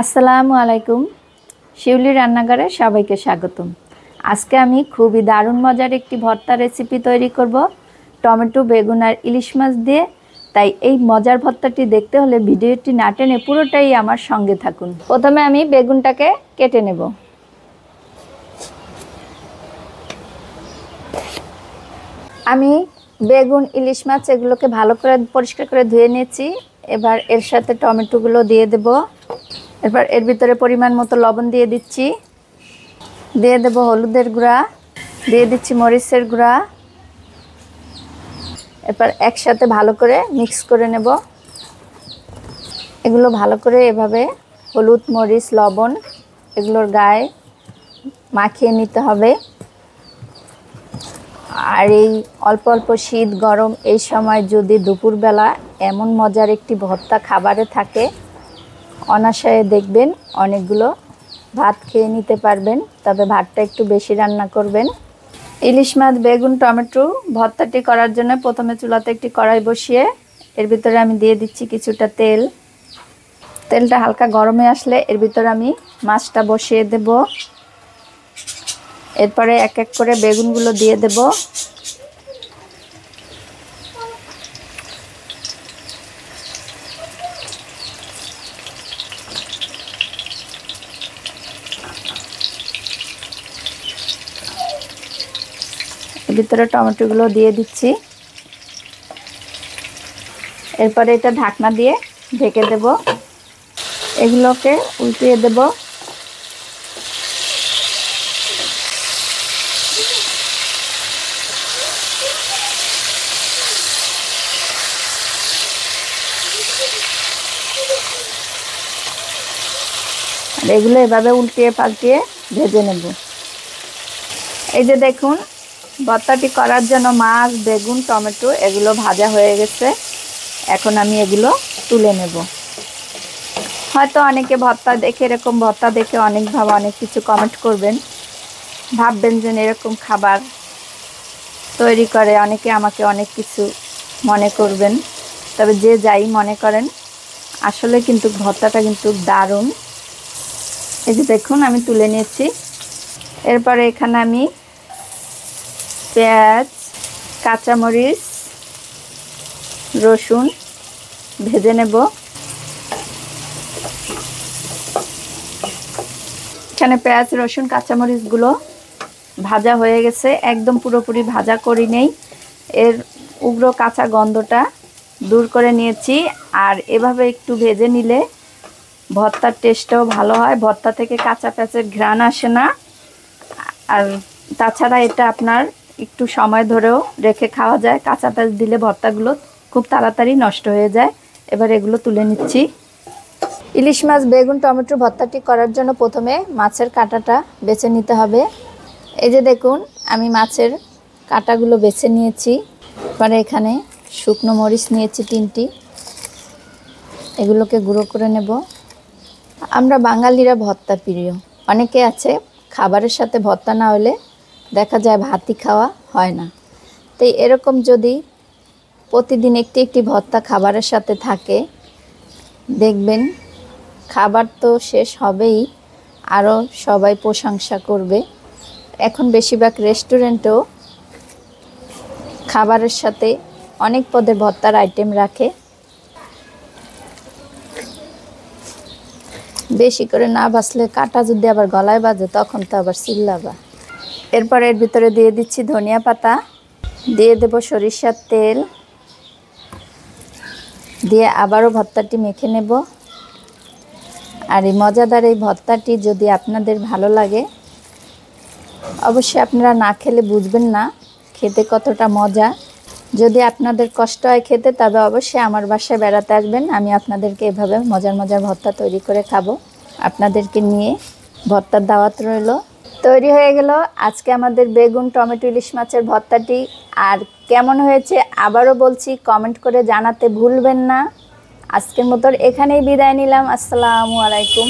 আসসালামু আলাইকুম। শিউলি রান্নাঘরে সবাইকে স্বাগতম। আজকে আমি খুবই দারুণ মজার একটি ভর্তা রেসিপি তৈরি করব টমেটো, বেগুন আর ইলিশ মাছ দিয়ে। তাই এই মজার ভর্তাটি দেখতে হলে ভিডিওটি না টেনে পুরোটাই আমার সঙ্গে থাকুন। প্রথমে আমি বেগুনটাকে কেটে নেব। আমি বেগুন, ইলিশ মাছ এগুলোকে ভালো করে পরিষ্কার করে ধুয়ে নিয়েছি। এবার এর সাথে টমেটোগুলো দিয়ে দেব। এবার এর ভিতরে পরিমাণ মতো লবণ দিয়ে দিচ্ছি, দিয়ে দেব হলুদের গুঁড়া, দিয়ে দিচ্ছি মরিচের গুঁড়া। এরপর একসাথে ভালো করে মিক্স করে নেব। এগুলো ভালো করে এভাবে হলুদ, মরিচ, লবণ এগুলোর গায়ে মাখিয়ে নিতে হবে। আর এই অল্প অল্প শীত গরম এই সময় যদি দুপুরবেলা এমন মজার একটি ভর্তা খাবারে থাকে, অনায়াসে দেখবেন অনেকগুলো ভাত খেয়ে নিতে পারবেন। তবে ভাতটা একটু বেশি রান্না করবেন। ইলিশ মাছ, বেগুন, টমেটো ভর্তাটি করার জন্য প্রথমে চুলাতে একটি কড়াই বসিয়ে এর ভিতরে আমি দিয়ে দিচ্ছি কিছুটা তেল। তেলটা হালকা গরমে আসলে এর ভিতরে আমি মাছটা বসিয়ে দেব। এরপরে এক এক করে বেগুনগুলো দিয়ে দেব। এর ভিতরে টমেটোগুলো দিয়ে দিচ্ছি। এরপরে এটা ঢাকনা দিয়ে ঢেকে দেব। এগুলোকে উল্টিয়ে দেব। আর এগুলো এভাবে উল্টিয়ে পাল্টিয়ে ভেজে নেব। এই যে দেখুন, ভর্তাটি করার জন্য মাছ, বেগুন, টমেটো এগুলো ভাজা হয়ে গেছে। এখন আমি এগুলো তুলে নেব। হয়তো অনেকে ভর্তা দেখে, এরকম ভর্তা দেখে অনেকভাবে অনেক কিছু কমেন্ট করবেন, ভাববেন যে এরকম খাবার তৈরি করে অনেকে আমাকে অনেক কিছু মনে করবেন। তবে যে যাই মনে করেন, আসলে কিন্তু ভর্তাটা কিন্তু দারুণ। এই যে দেখুন, আমি তুলে নিয়েছি। এরপরে এখানে আমি পেঁয়াজ, কাঁচামরিচ, রসুন ভেজে নেব। এখানে পেঁয়াজ, রসুন, কাঁচামরিচগুলো ভাজা হয়ে গেছে। একদম পুরোপুরি ভাজা করি নেই, এর উগ্র কাঁচা গন্ধটা দূর করে নিয়েছি। আর এভাবে একটু ভেজে নিলে ভর্তার টেস্টটাও ভালো হয়। ভর্তা থেকে কাঁচা পেঁয়াজের ঘ্রাণ আসে না। আর তাছাড়া এটা আপনার একটু সময় ধরেও রেখে খাওয়া যায়। কাঁচা পেঁয়াজ দিলে ভর্তাগুলো খুব তাড়াতাড়ি নষ্ট হয়ে যায়। এবার এগুলো তুলে নিচ্ছি। ইলিশ মাছ, বেগুন, টমেটো ভর্তাটি করার জন্য প্রথমে মাছের কাঁটাটা বেছে নিতে হবে। এই যে দেখুন, আমি মাছের কাঁটাগুলো বেছে নিয়েছি। পরে এখানে শুকনো মরিচ নিয়েছি 3টি। এগুলোকে গুঁড়ো করে নেব। আমরা বাঙালিরা ভর্তা প্রিয়। অনেকে আছে খাবারের সাথে ভর্তা না হলে দেখা যায় ভাতই খাওয়া হয় না। তাই এরকম যদি প্রতিদিন একটি একটি ভর্তা খাবারের সাথে থাকে, দেখবেন খাবার তো শেষ হবেই, আরও সবাই প্রশংসা করবে। এখন বেশিরভাগ রেস্টুরেন্টেও খাবারের সাথে অনেক পদের ভর্তার আইটেম রাখে। বেশি করে না বাছলে কাঁটা যদি আবার গলায় বাজে তখন তো আবার চিল্লাবা। এরপর এর ভিতরে দিয়ে দিচ্ছি ধনিয়া পাতা, দিয়ে দেব সরিষার তেল, দিয়ে আবারও ভর্তাটি মেখে নেব। আর এই মজাদার এই ভর্তাটি যদি আপনাদের ভালো লাগে, অবশ্যই আপনারা না খেলে বুঝবেন না খেতে কতটা মজা। যদি আপনাদের কষ্ট হয় খেতে, তবে অবশ্যই আমার বাসায় বেড়াতে আসবেন। আমি আপনাদেরকে এভাবে মজার মজার ভর্তা তৈরি করে খাবো। আপনাদেরকে নিয়ে ভর্তার দাওয়াত রইল। তৈরি হয়ে গেল আজকে আমাদের বেগুন, টমেটো, ইলিশ মাছের ভর্তাটি। আর কেমন হয়েছে আবারও বলছি, কমেন্ট করে জানাতে ভুলবেন না। আজকের মতো এখানেই বিদায় নিলাম। আসসালামু আলাইকুম।